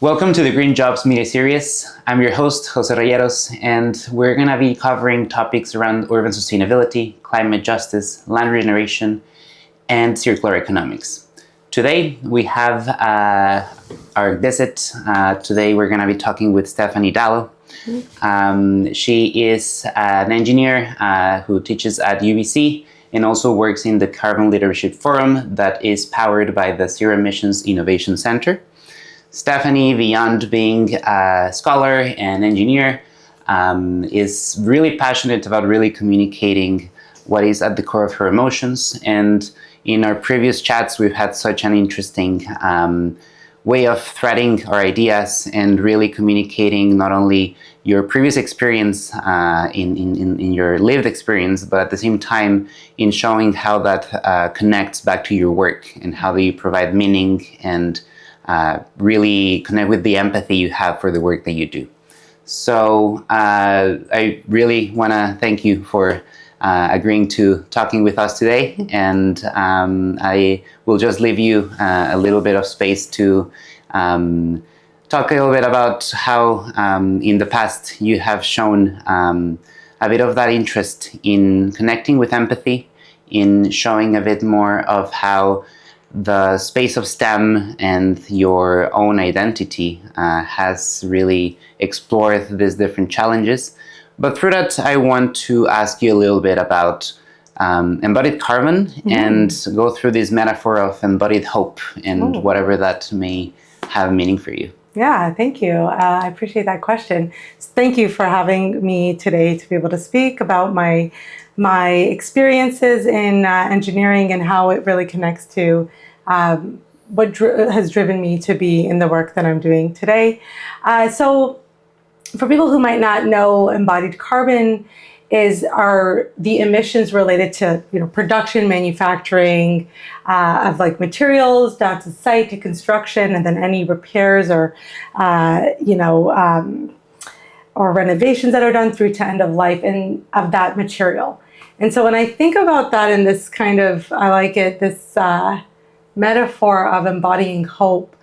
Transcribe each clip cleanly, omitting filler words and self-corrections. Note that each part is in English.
Welcome to the Green Jobs Media Series. I'm your host, Jose Rayeros, and we're going to be covering topics around urban sustainability, climate justice, land regeneration, and circular economics. Today, we have our visit. Today, we're going to be talking with Stephanie Dalo. She is an engineer who teaches at UBC and also works in the Carbon Leadership Forum that is powered by the Zero Emissions Innovation Center. Stephanie, beyond being a scholar and engineer, is really passionate about really communicating what is at the core of her emotions. And in our previous chats, we've had such an interesting way of threading our ideas and really communicating not only your previous experience in your lived experience, but at the same time in showing how that connects back to your work and how you provide meaning and really connect with the empathy you have for the work that you do. So I really want to thank you for agreeing to talking with us today, and I will just leave you a little bit of space to talk a little bit about how in the past you have shown a bit of that interest in connecting with empathy, in showing a bit more of how the space of STEM and your own identity has really explored these different challenges. But through that, I want to ask you a little bit about embodied carbon and go through this metaphor of embodied hope and whatever that may have meaning for you. Yeah, thank you. I appreciate that question. Thank you for having me today to be able to speak about my experiences in engineering and how it really connects to what has driven me to be in the work that I'm doing today. So for people who might not know, embodied carbon are the emissions related to production, manufacturing of like materials down to site to construction, and then any repairs or or renovations that are done through to end of life and of that material. And so when I think about that in this kind of, I like it, this metaphor of embodying hope,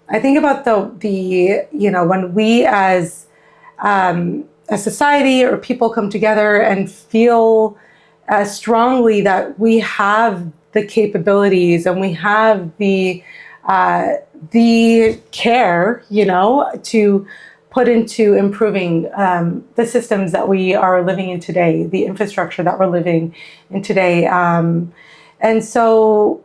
I think about the when we as a society or people come together and feel strongly that we have the capabilities and we have the care, to put into improving the systems that we are living in today, the infrastructure that we're living in today. And so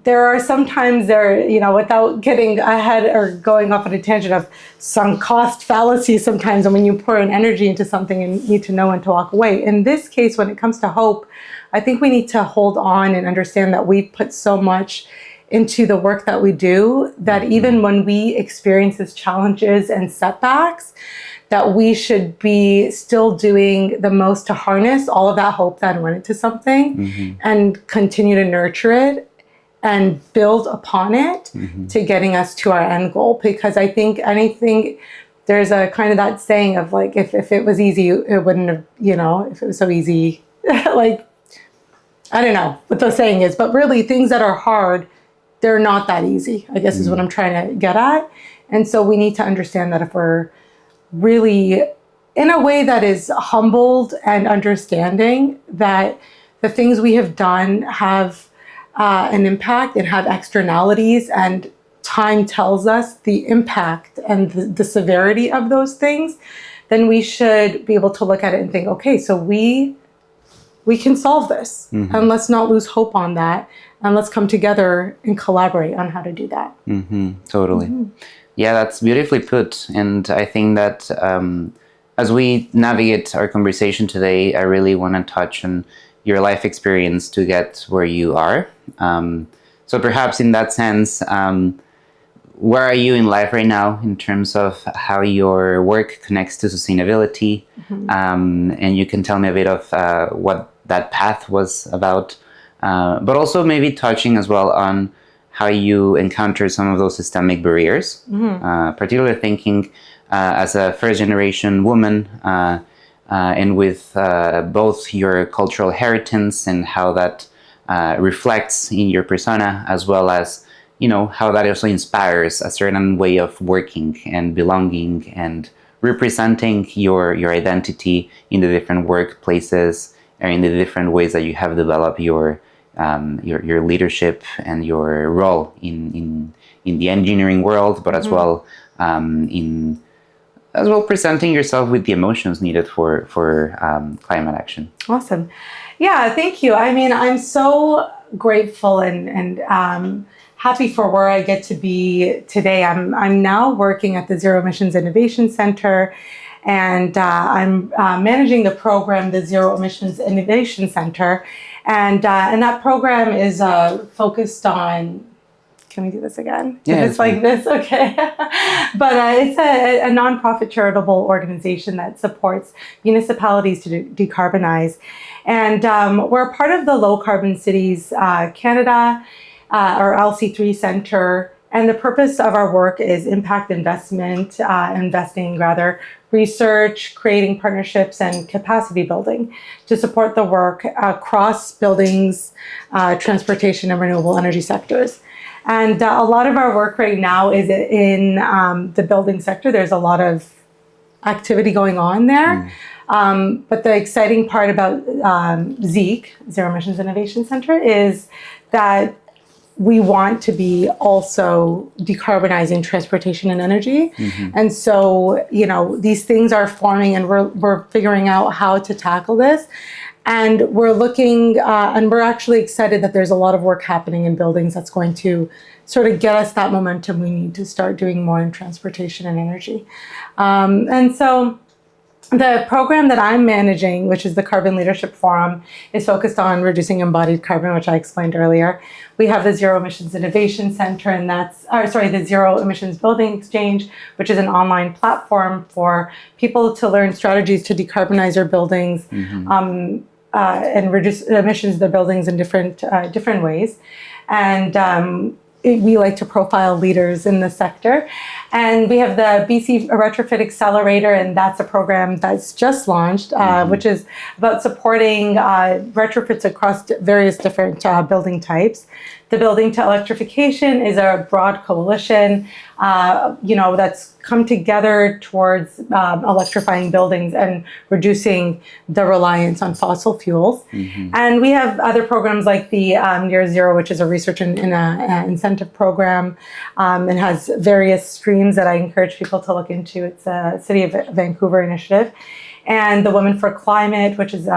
there are sometimes without getting ahead or going off on a tangent of sunk cost fallacy sometimes, and when you pour in energy into something and you need to know when to walk away. In this case, when it comes to hope, I think we need to hold on and understand that we put so much into the work that we do, that even when we experience these challenges and setbacks, that we should be still doing the most to harness all of that hope that went into something and continue to nurture it and build upon it to getting us to our end goal. Because I think there's a kind of that saying of like, if it was easy, it wouldn't have, if it was so easy, like, I don't know what the saying is, but really things that are hard, they're not that easy, I guess is what I'm trying to get at. And so we need to understand that if we're really in a way that is humbled and understanding that the things we have done have an impact and have externalities, and time tells us the impact and the severity of those things, then we should be able to look at it and think, okay, so we can solve this, and let's not lose hope on that, and let's come together and collaborate on how to do that. Totally. Yeah, that's beautifully put. And I think that as we navigate our conversation today, I really want to touch on your life experience to get where you are. So perhaps in that sense, where are you in life right now in terms of how your work connects to sustainability? And you can tell me a bit of what that path was about, but also maybe touching as well on how you encounter some of those systemic barriers, particularly thinking as a first generation woman, and with both your cultural heritage and how that reflects in your persona, as well as how that also inspires a certain way of working and belonging and representing your identity in the different workplaces or in the different ways that you have developed your leadership and your role in the engineering world, but as well in presenting yourself with the emotions needed for climate action. Awesome. Yeah, thank you. I mean, I'm so grateful and happy for where I get to be today. I'm now working at the Zero Emissions Innovation Center, and I'm managing the program, the Zero Emissions Innovation Center, and that program is focused on. Can we do this again? Yeah, it's like this, okay. But it's a nonprofit charitable organization that supports municipalities to decarbonize. And we're part of the Low Carbon Cities Canada, or LC3 Center. And the purpose of our work is impact investing, research, creating partnerships, and capacity building to support the work across buildings, transportation, and renewable energy sectors. And a lot of our work right now is in the building sector. There's a lot of activity going on there. But the exciting part about ZEIC, Zero Emissions Innovation Center, is that we want to be also decarbonizing transportation and energy. And so, these things are forming, and we're figuring out how to tackle this. And we're looking, and we're actually excited that there's a lot of work happening in buildings that's going to sort of get us that momentum we need to start doing more in transportation and energy. And so the program that I'm managing, which is the Carbon Leadership Forum, is focused on reducing embodied carbon, which I explained earlier. We have the Zero Emissions Innovation Center, and the Zero Emissions Building Exchange, which is an online platform for people to learn strategies to decarbonize their buildings and reduce emissions of their buildings in different ways. And we like to profile leaders in the sector. And we have the BC Retrofit Accelerator, and that's a program that's just launched, which is about supporting retrofits across various different building types. The Building to Electrification is a broad coalition, that's come together towards electrifying buildings and reducing the reliance on fossil fuels. And we have other programs like the Near Zero, which is a research and incentive program, and has various streams that I encourage people to look into. It's a City of Vancouver initiative. And the Women for Climate, which is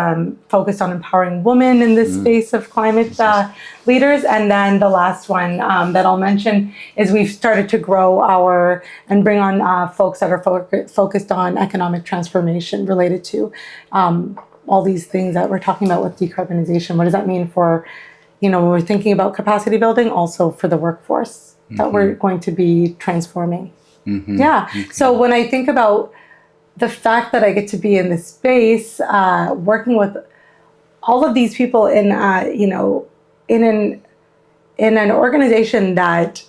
focused on empowering women in this space of climate leaders. And then the last one that I'll mention is we've started to grow and bring on folks that are focused on economic transformation related to all these things that we're talking about with decarbonization. What does that mean for, when we're thinking about capacity building, also for the workforce that we're going to be transforming? Yeah. Okay. So when I think about the fact that I get to be in this space, working with all of these people in an organization that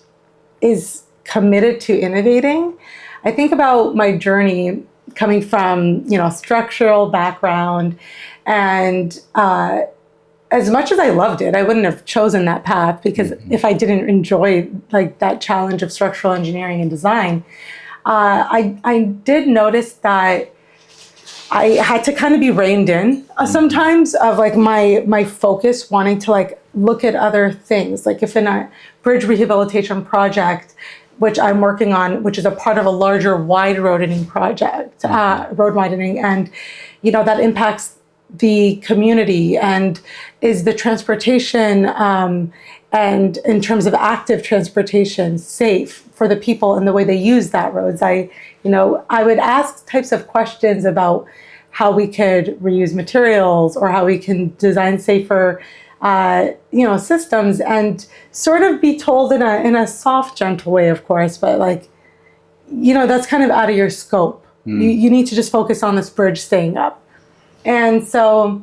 is committed to innovating, I think about my journey coming from, structural background, and as much as I loved it, I wouldn't have chosen that path, because if I didn't enjoy that challenge of structural engineering and design, I did notice that I had to kind of be reined in sometimes of my focus, wanting to look at other things. Like if in a bridge rehabilitation project, which I'm working on, which is a part of a larger wide roadening project, road widening, and that impacts the community, and is the transportation and in terms of active transportation safe for the people and the way they use that roads. I would ask types of questions about how we could reuse materials, or how we can design safer systems, and sort of be told in a soft, gentle way, of course, but that's kind of out of your scope. You need to just focus on this bridge staying up. And so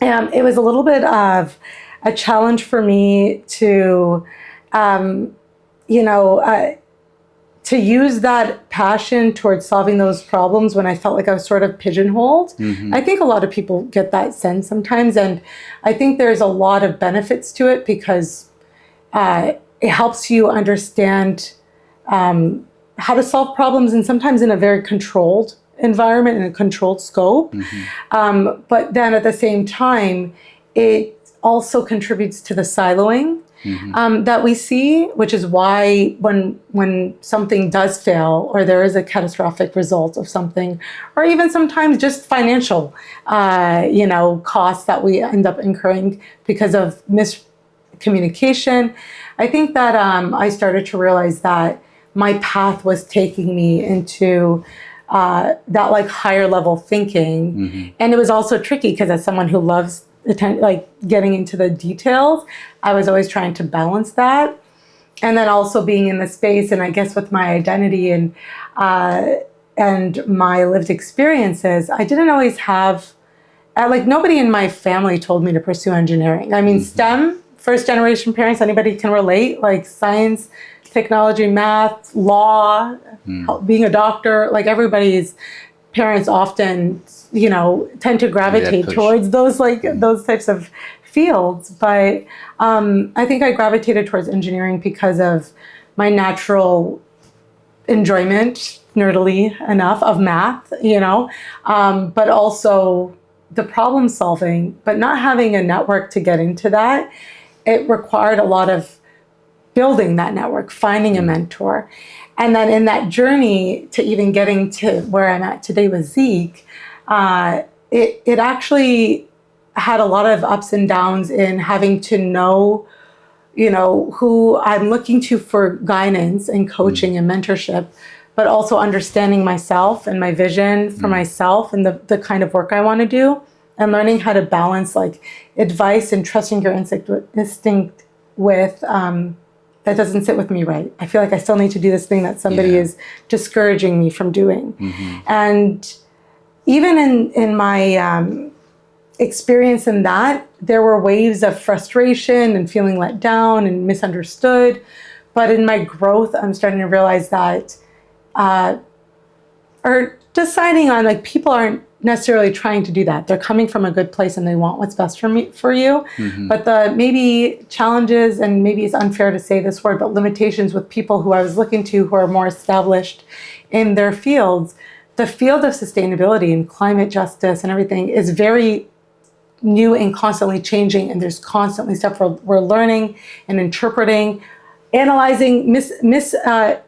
it was a little bit of a challenge for me to, to use that passion towards solving those problems when I felt like I was sort of pigeonholed. I think a lot of people get that sense sometimes. And I think there's a lot of benefits to it, because it helps you understand how to solve problems, and sometimes in a very controlled environment, in a controlled scope. But then at the same time, it also contributes to the siloing that we see, which is why when something does fail, or there is a catastrophic result of something, or even sometimes just financial, costs that we end up incurring because of miscommunication, I think that I started to realize that my path was taking me into that like higher level thinking. And it was also tricky because as someone who loves getting into the details, I was always trying to balance that. And then also being in the space, and I guess with my identity and my lived experiences, I didn't always have, nobody in my family told me to pursue engineering. I mean, STEM, first generation parents, anybody can relate, like science, technology, math, law, being a doctor, like everybody's parents often, tend to gravitate towards those types of fields. But I think I gravitated towards engineering because of my natural enjoyment, nerdily enough, of math, but also the problem solving, but not having a network to get into that. It required a lot of building that network, finding a mentor. And then in that journey to even getting to where I'm at today with Zeke, it actually had a lot of ups and downs in having to know, who I'm looking to for guidance and coaching and mentorship, but also understanding myself and my vision for myself and the kind of work I want to do, and learning how to balance like advice and trusting your instinct with that doesn't sit with me right. I feel like I still need to do this thing that somebody is discouraging me from doing. And even in my experience in that, there were waves of frustration and feeling let down and misunderstood. But in my growth, I'm starting to realize that, or deciding on, like, people aren't necessarily trying to do that. They're coming from a good place and they want what's best for you. But the maybe challenges, and maybe it's unfair to say this word, but limitations with people who I was looking to who are more established in their fields, the field of sustainability and climate justice and everything is very new and constantly changing. And there's constantly stuff we're learning and interpreting, analyzing,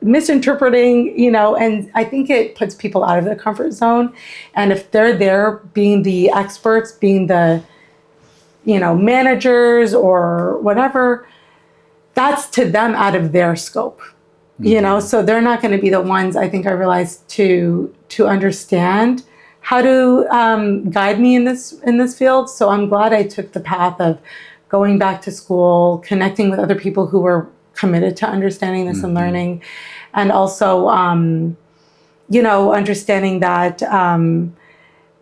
misinterpreting, and I think it puts people out of their comfort zone. And if they're there being the experts, being the, managers or whatever, that's to them out of their scope, so they're not going to be the ones, I think I realized, to understand how to guide me in this field. So I'm glad I took the path of going back to school, connecting with other people who were committed to understanding this and learning, and also, understanding that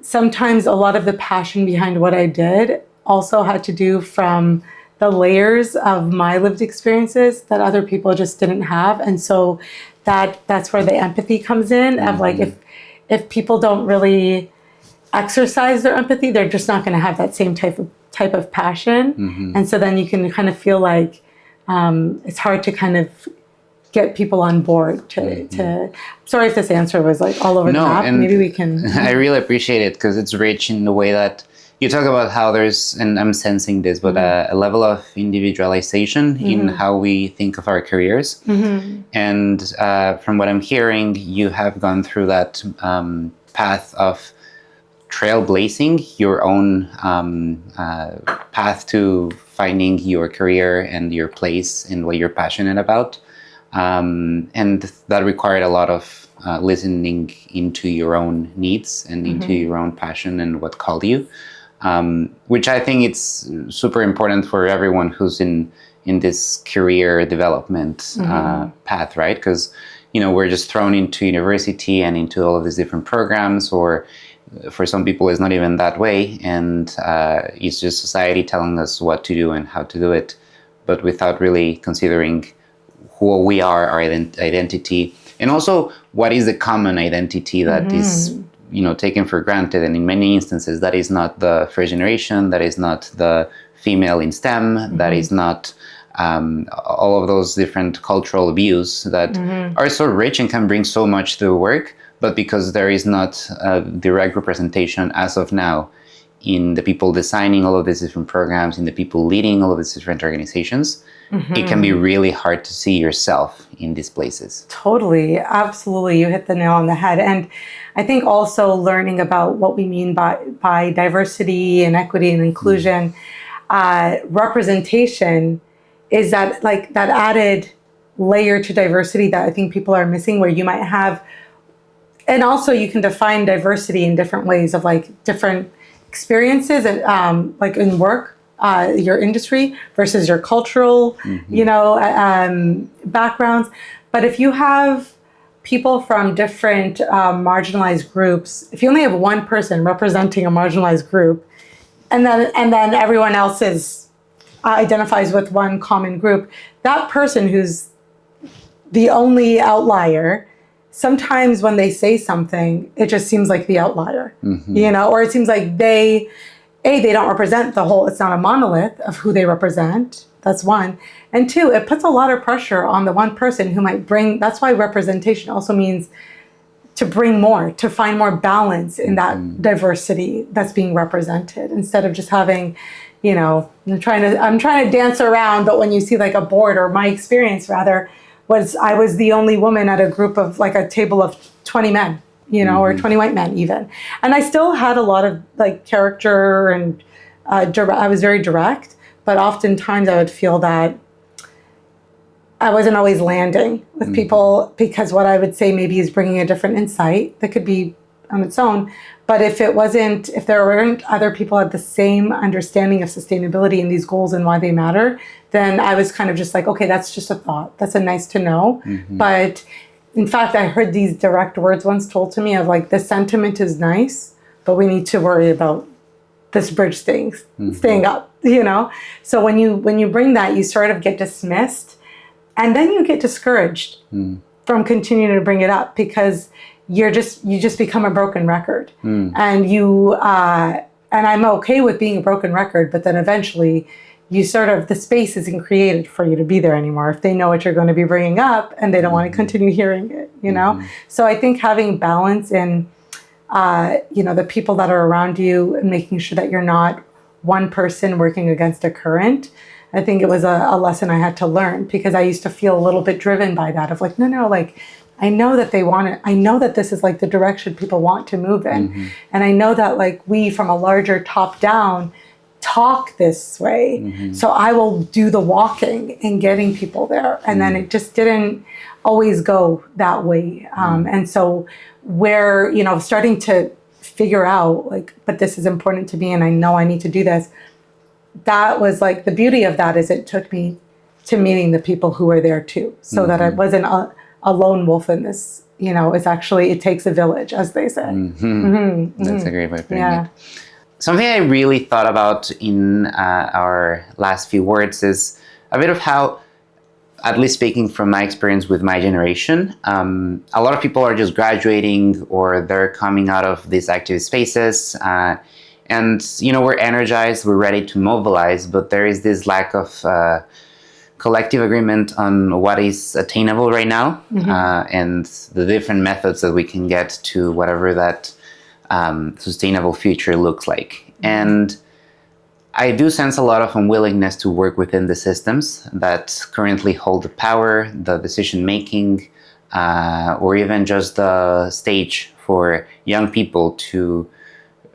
sometimes a lot of the passion behind what I did also had to do from the layers of my lived experiences that other people just didn't have. And so that's where the empathy comes in, of like, if people don't really exercise their empathy, they're just not going to have that same type of passion. And so then you can kind of feel like, it's hard to kind of get people on board to sorry if this answer was like all over the map. Maybe we can. I really appreciate it because it's rich in the way that you talk about how there's, and I'm sensing this, but a level of individualization in how we think of our careers. And from what I'm hearing, you have gone through that path of trailblazing your own path to finding your career and your place and what you're passionate about. And that required a lot of listening into your own needs and into your own passion and what called you, which I think it's super important for everyone who's in this career development path, right? Because, we're just thrown into university and into all of these different programs, or for some people it's not even that way, and it's just society telling us what to do and how to do it, but without really considering who we are, our identity, and also what is the common identity that is taken for granted. And in many instances that is not the first generation, that is not the female in STEM, that is not all of those different cultural views that are so rich and can bring so much to the work, but because there is not a direct representation as of now in the people designing all of these different programs, in the people leading all of these different organizations, it can be really hard to see yourself in these places. Totally. Absolutely. You hit the nail on the head. And I think also learning about what we mean by diversity and equity and inclusion, representation is that like that added layer to diversity that I think people are missing, where you might have, and also you can define diversity in different ways of like different experiences and like in work, your industry versus your cultural, backgrounds. But if you have people from different marginalized groups, if you only have one person representing a marginalized group, and then everyone else identifies with one common group, that person who's the only outlier, sometimes when they say something, it just seems like the outlier, or it seems like they don't represent the whole, it's not a monolith of who they represent. That's one. And two, it puts a lot of pressure on the one person who might bring, that's why representation also means to bring more, to find more balance in that diversity that's being represented, instead of just having, I'm trying to dance around, but when you see like a board, or my experience rather, I was the only woman at a group of like a table of 20 men, or 20 white men even. And I still had a lot of like character and I was very direct, but oftentimes I would feel that I wasn't always landing with people, because what I would say maybe is bringing a different insight that could be on its own. But if there weren't other people who had the same understanding of sustainability and these goals and why they matter, then I was kind of just like, okay, that's just a thought. That's a nice to know. But in fact, I heard these direct words once told to me of like, the sentiment is nice, but we need to worry about this bridge staying up, So when you bring that, you sort of get dismissed, and then you get discouraged from continuing to bring it up, because you just become a broken record. And and I'm okay with being a broken record, but then eventually the space isn't created for you to be there anymore if they know what you're going to be bringing up and they don't want to continue hearing it, So I think having balance in, the people that are around you, and making sure that you're not one person working against a current, I think it was a lesson I had to learn, because I used to feel a little bit driven by that of like, no, like, I know that they want it. I know that this is like the direction people want to move in. And I know that like we from a larger top down talk this way. So I will do the walking in getting people there. And then it just didn't always go that way. And so where, starting to figure out like, but this is important to me and I know I need to do this. That was like, the beauty of that is it took me to meeting the people who were there too. So that I wasn't a lone wolf in this, it's actually, it takes a village, as they say. That's a great way of putting it. Something I really thought about in our last few words is a bit of how, at least speaking from my experience with my generation, a lot of people are just graduating or they're coming out of these activist spaces, and we're energized, we're ready to mobilize, but there is this lack of collective agreement on what is attainable right now, and the different methods that we can get to whatever that sustainable future looks like. And I do sense a lot of unwillingness to work within the systems that currently hold the power, the decision making, or even just the stage for young people to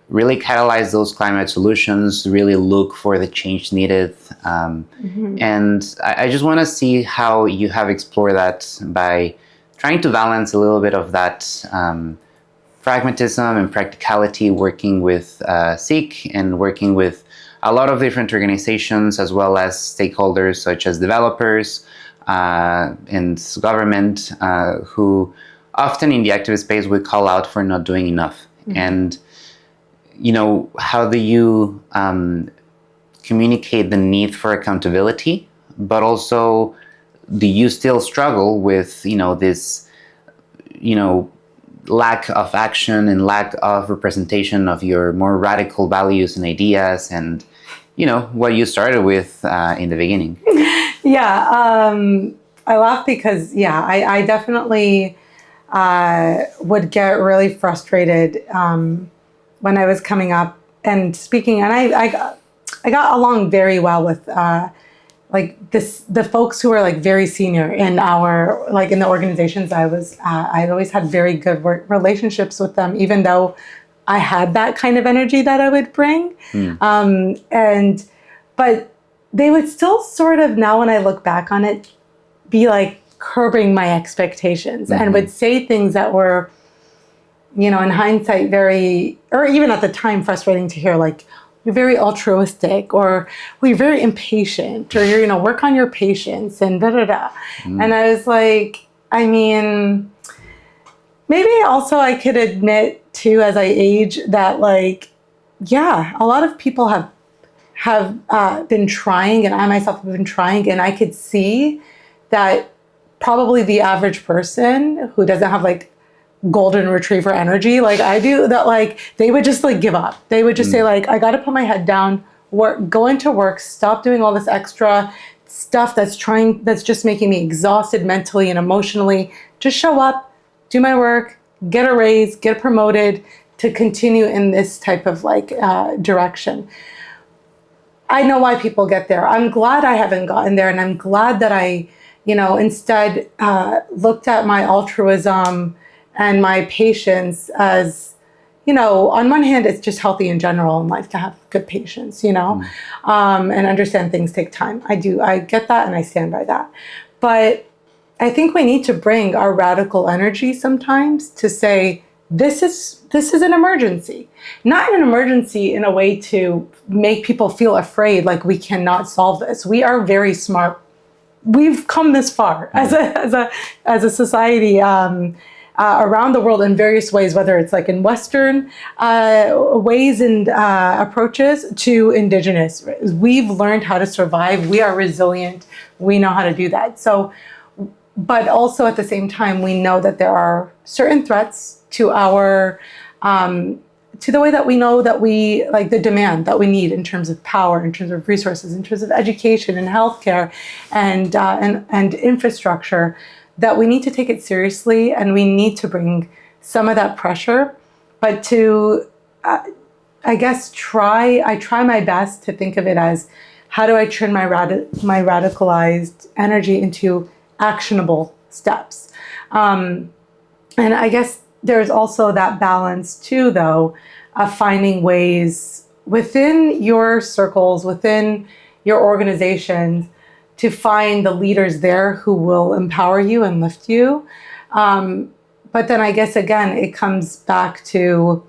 really catalyze those climate solutions, really look for the change needed. And I just want to see how you have explored that by trying to balance a little bit of that pragmatism and practicality, working with SEEK and working with a lot of different organizations, as well as stakeholders such as developers and government, who often in the activist space would call out for not doing enough. And how do you communicate the need for accountability, but also do you still struggle with, this, lack of action and lack of representation of your more radical values and ideas and, what you started with in the beginning? Yeah, I laugh because I definitely would get really frustrated when I was coming up and speaking, and I got along very well with like the folks who were like very senior in our like in the organizations I was. I always had very good relationships with them, even though I had that kind of energy that I would bring, and but they would still sort of, now when I look back on it, be like curbing my expectations and would say things that were, in hindsight, very, or even at the time, frustrating to hear, like, you're very altruistic, or well, you're very impatient, or you're, work on your patience, and da da da. And I was like, I mean, maybe also I could admit too, as I age, that like, yeah, a lot of people have been trying, and I myself have been trying, and I could see that probably the average person who doesn't have like golden retriever energy like I do, that like they would just like give up. They would just say like, I got to put my head down, go into work, stop doing all this extra stuff that's just making me exhausted mentally and emotionally. Just show up, do my work, get a raise, get promoted, to continue in this type of like direction. I know why people get there. I'm glad I haven't gotten there, and I'm glad that I, instead looked at my altruism and my patience as, on one hand, it's just healthy in general in life to have good patience, and understand things take time. I get that, and I stand by that. But I think we need to bring our radical energy sometimes to say, this is an emergency. Not an emergency in a way to make people feel afraid, like we cannot solve this. We are very smart. We've come this far as a society around the world in various ways, whether it's like in Western ways and approaches to indigenous. We've learned how to survive. We are resilient. We know how to do that. So, but also at the same time, we know that there are certain threats to our to the way that we know that we like the demand that we need in terms of power, in terms of resources, in terms of education and healthcare and infrastructure, that we need to take it seriously, and we need to bring some of that pressure, but to I guess I try my best to think of it as, how do I turn my radicalized energy into actionable steps? And I guess there's also that balance too, though, of finding ways within your circles, within your organizations, to find the leaders there who will empower you and lift you. But then I guess, again, it comes back to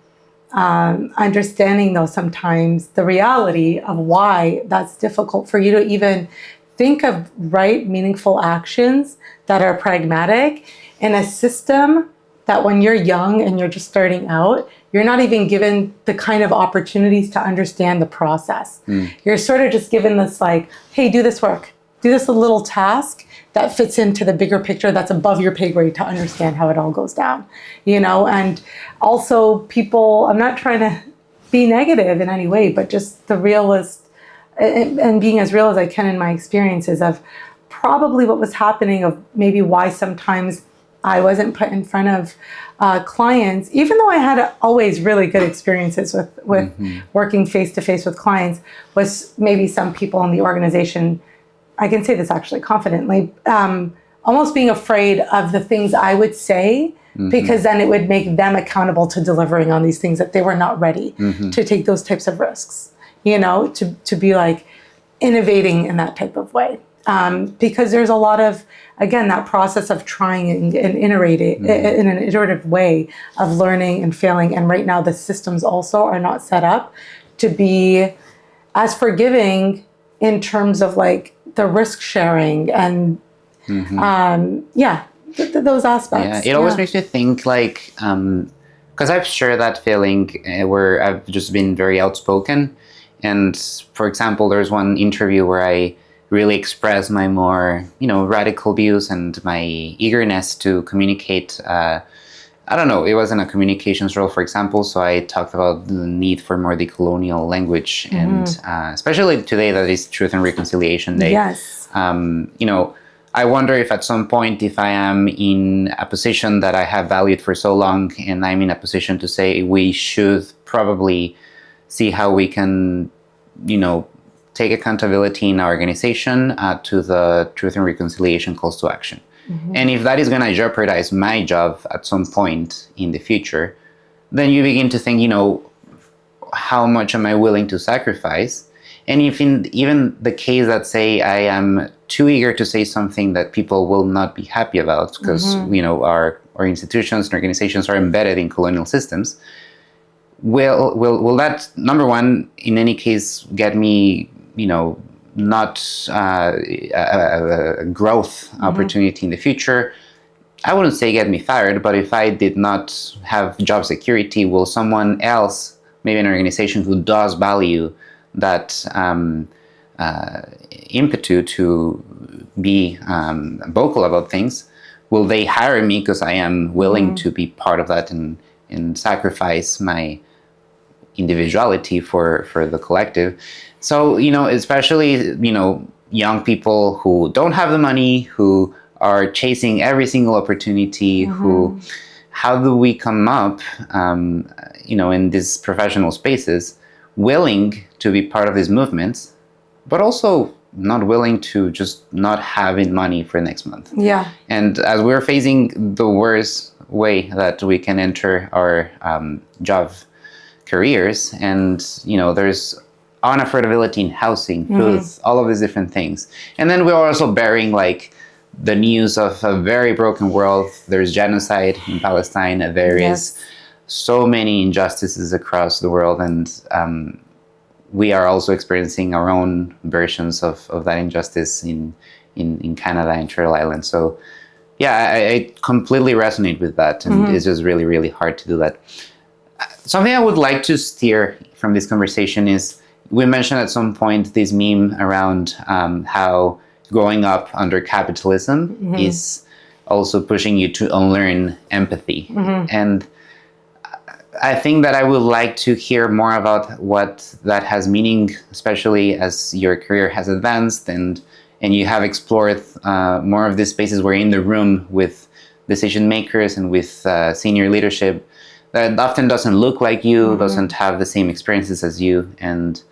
understanding, though, sometimes the reality of why that's difficult for you to even think of right, meaningful actions that are pragmatic in a system that when you're young and you're just starting out, you're not even given the kind of opportunities to understand the process. You're sort of just given this like, hey, do this work, do this little task that fits into the bigger picture that's above your pay grade to understand how it all goes down, and also people, I'm not trying to be negative in any way, but just the realist and being as real as I can in my experiences of probably what was happening, of maybe why sometimes I wasn't put in front of clients, even though I had always really good experiences with working face-to-face with clients, was maybe some people in the organization, I can say this actually confidently, almost being afraid of the things I would say, because then it would make them accountable to delivering on these things, that they were not ready to take those types of risks, to be like innovating in that type of way. Because there's a lot of, again, that process of trying and iterating in an iterative way of learning and failing. And right now the systems also are not set up to be as forgiving in terms of like the risk sharing and those aspects. Yeah, it always makes me think like, because I've shared that feeling where I've just been very outspoken. And for example, there's one interview where I really express my more, radical views and my eagerness to communicate I don't know, it was in a communications role, for example. So I talked about the need for more decolonial language, and especially today that is Truth and Reconciliation Day. Yes. I wonder if at some point, if I am in a position that I have valued for so long, and I'm in a position to say we should probably see how we can, take accountability in our organization to the Truth and Reconciliation calls to action. And if that is going to jeopardize my job at some point in the future, then you begin to think, how much am I willing to sacrifice? And if in even the case that, say, I am too eager to say something that people will not be happy about because, our institutions and organizations are embedded in colonial systems, will that, number one, in any case, get me, not a growth opportunity in the future? I wouldn't say get me fired, but if I did not have job security, will someone else, maybe an organization who does value that impetu to be vocal about things, will they hire me because I am willing to be part of that and sacrifice my individuality for the collective? So, especially, young people who don't have the money, who are chasing every single opportunity, how do we come up, in these professional spaces, willing to be part of these movements, but also not willing to just not having money for next month? Yeah. And as we're facing the worst way that we can enter our job careers, and there's unaffordability in housing, food, all of these different things, and then we're also bearing the news of a very broken world. There's genocide in Palestine. There is so many injustices across the world, and we are also experiencing our own versions of that injustice in Canada and Turtle Island. So yeah, I completely resonate with that, and it's just really, really hard to do that. Something I would like to steer from this conversation is, we mentioned at some point this meme around how growing up under capitalism is also pushing you to unlearn empathy. And I think that I would like to hear more about what that has meaning, especially as your career has advanced and you have explored more of these spaces where you're in the room with decision makers and with senior leadership that often doesn't look like you, doesn't have the same experiences as you. And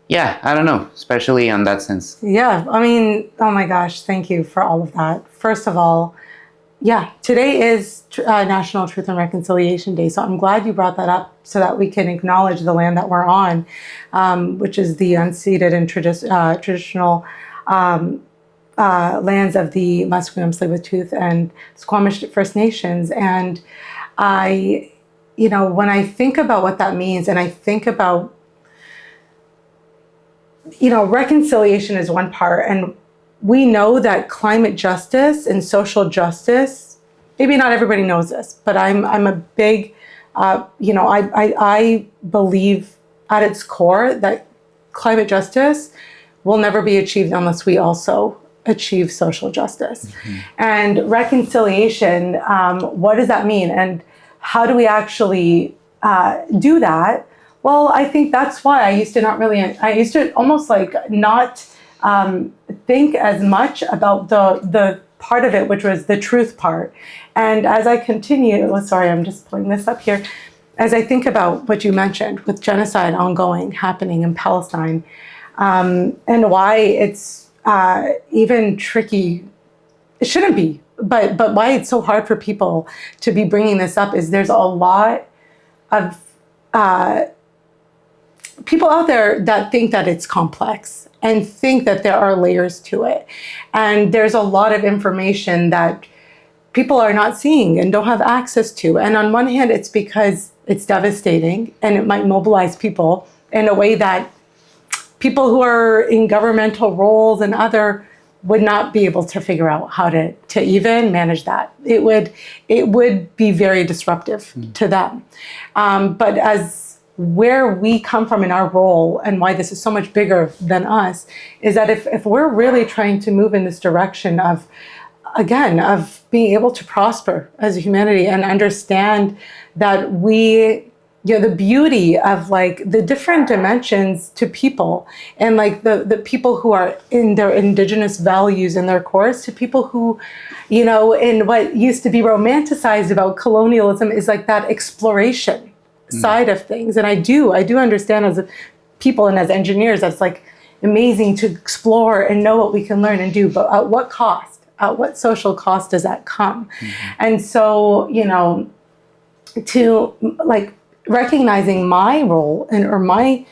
yeah, I don't know, especially on that sense. Yeah, I mean, oh my gosh, thank you for all of that. First of all, yeah, today is National Truth and Reconciliation Day. So I'm glad you brought that up so that we can acknowledge the land that we're on, which is the unceded and traditional lands of the Musqueam, Tsleil-Waututh, and Squamish First Nations. And when I think about what that means, and I think about, reconciliation is one part, and we know that climate justice and social justice, maybe not everybody knows this, but I'm a big, I believe at its core that climate justice will never be achieved unless we also achieve social justice. And reconciliation, what does that mean? And how do we actually do that? Well, I think that's why I used to almost not think as much about the part of it, which was the truth part. And as I continue, I'm just pulling this up here. As I think about what you mentioned with genocide happening in Palestine, and why it's even tricky, it shouldn't be, but why it's so hard for people to be bringing this up is there's a lot of people out there that think that it's complex and think that there are layers to it. And there's a lot of information that people are not seeing and don't have access to. And on one hand, it's because it's devastating and it might mobilize people in a way that people who are in governmental roles and other would not be able to figure out how to even manage that. It would be very disruptive to them. But as where we come from in our role and why this is so much bigger than us is that if we're really trying to move in this direction of again, of being able to prosper as a humanity and understand that the beauty of like the different dimensions to people, and like the people who are in their indigenous values and their cores, to people who, in what used to be romanticized about colonialism is like that exploration side of things. And I do understand as a people and as engineers, that's like amazing to explore and know what we can learn and do, but at what cost? At what social cost does that come? And so, to like recognizing my role or my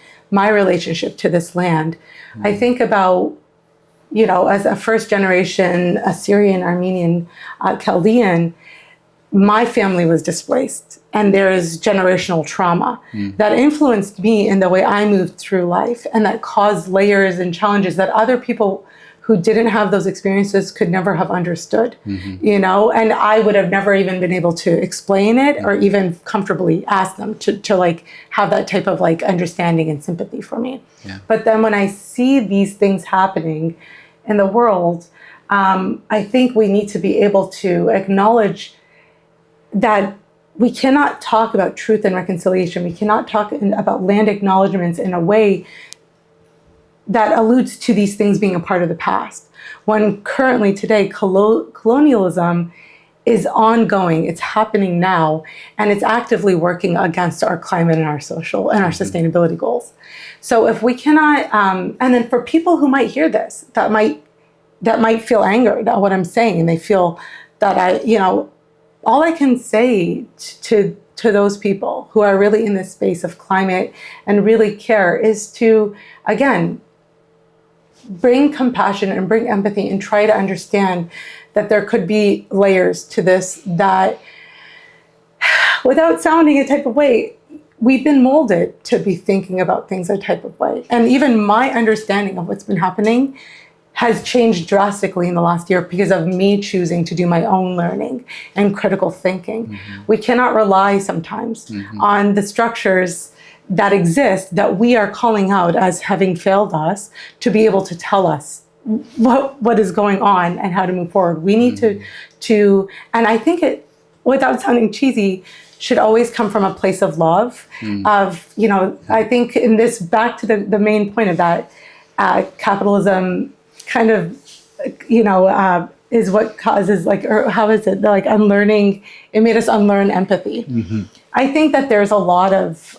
relationship to this land, I think about, as a first generation Assyrian, Armenian, Chaldean, my family was displaced, and there is generational trauma that influenced me in the way I moved through life, and that caused layers and challenges that other people who didn't have those experiences could never have understood, and I would have never even been able to explain it or even comfortably ask them to like have that type of like understanding and sympathy for me. Yeah. But then when I see these things happening in the world, I think we need to be able to acknowledge that we cannot talk about truth and reconciliation. We cannot talk about land acknowledgements in a way that alludes to these things being a part of the past. When currently today, colonialism is ongoing, it's happening now, and it's actively working against our climate and our social and our sustainability goals. So if we cannot, and then for people who might hear this, that might feel angered at what I'm saying, and they feel that all I can say to those people who are really in this space of climate and really care is to, again, bring compassion and bring empathy and try to understand that there could be layers to this, that without sounding a type of way, we've been molded to be thinking about things a type of way. And even my understanding of what's been happening has changed drastically in the last year because of me choosing to do my own learning and critical thinking. We cannot rely sometimes on the structures that exist that we are calling out as having failed us to be able to tell us what is going on and how to move forward. We need to, and I think it, without sounding cheesy, should always come from a place of love, of, I think in this, back to the main point of that, capitalism kind of, is what causes or how is it, like unlearning, it made us unlearn empathy. I think that there's a lot of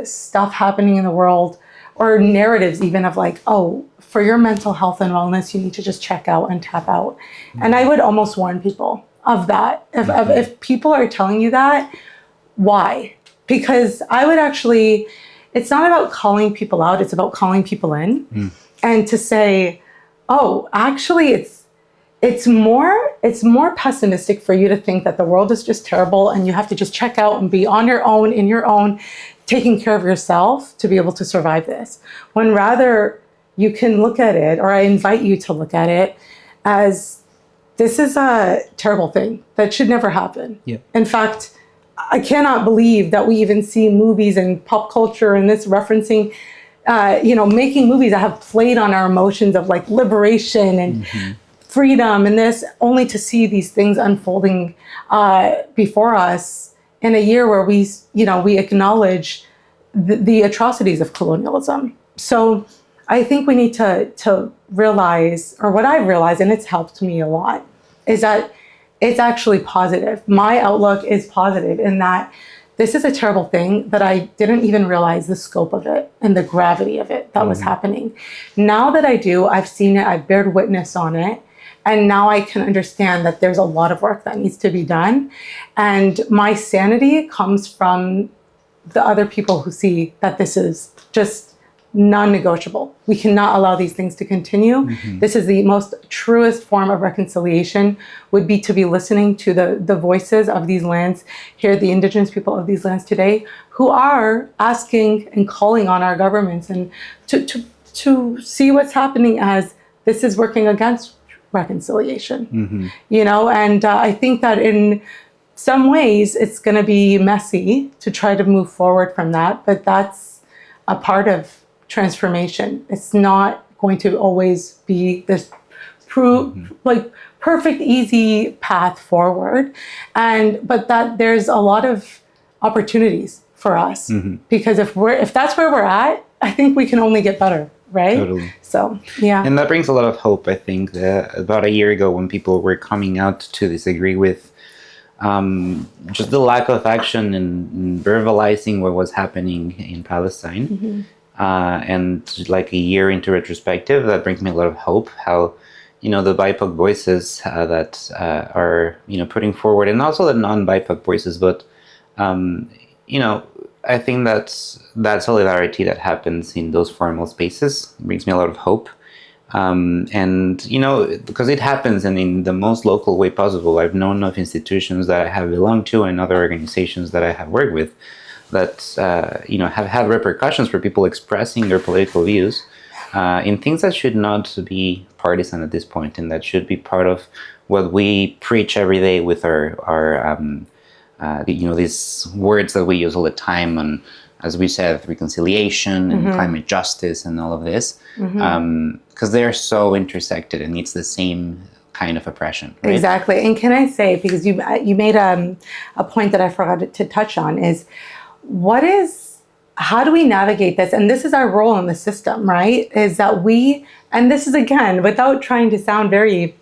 stuff happening in the world, or narratives even of like, oh, for your mental health and wellness, you need to just check out and tap out. And I would almost warn people of that. If people are telling you that, why? Because I would actually, it's not about calling people out, it's about calling people in and to say, oh, actually it's more pessimistic for you to think that the world is just terrible and you have to just check out and be on your own, in your own, taking care of yourself to be able to survive this. When rather you can look at it, or I invite you to look at it as, this is a terrible thing that should never happen. Yep. In fact, I cannot believe that we even see movies and pop culture and this referencing, making movies that have played on our emotions of like liberation and freedom and this, only to see these things unfolding before us in a year where we acknowledge the atrocities of colonialism. So I think we need to realize, or what I've realized, and it's helped me a lot, is that it's actually positive. My outlook is positive in that this is a terrible thing, but I didn't even realize the scope of it and the gravity of it that was happening. Now that I do, I've seen it, I've bared witness on it, and now I can understand that there's a lot of work that needs to be done. And my sanity comes from the other people who see that this is just non-negotiable. We cannot allow these things to continue. This is the most truest form of reconciliation, would be to be listening to the voices of these lands, hear the indigenous people of these lands today, who are asking and calling on our governments and to see what's happening as this is working against reconciliation. And I think that in some ways it's going to be messy to try to move forward from that, but that's a part of transformation. It's not going to always be this like perfect, easy path forward, but that there's a lot of opportunities for us because if that's where we're at, I think we can only get better, right? Totally. So yeah, and that brings a lot of hope. I think about a year ago, when people were coming out to disagree with just the lack of action and verbalizing what was happening in Palestine, and like a year into retrospective, that brings me a lot of hope. How the BIPOC voices that are putting forward, and also the non-BIPOC voices, but I think that solidarity that happens in those formal spaces brings me a lot of hope. And because it happens and in the most local way possible. I've known of institutions that I have belonged to and other organizations that I have worked with that have had repercussions for people expressing their political views in things that should not be partisan at this point, and that should be part of what we preach every day with our these words that we use all the time, and as we said, reconciliation and climate justice and all of this, because they're so intersected and it's the same kind of oppression, right? Exactly. And can I say, because you made a point that I forgot to touch on, is how do we navigate this? And this is our role in the system, right? Is that and this is, again, without trying to sound very,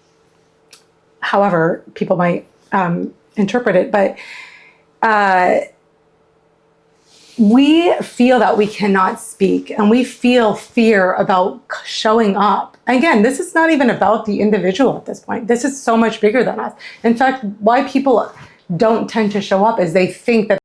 however people might interpret it, but we feel that we cannot speak, and we feel fear about showing up. Again, this is not even about the individual at this point. This is so much bigger than us. In fact, why people don't tend to show up is they think that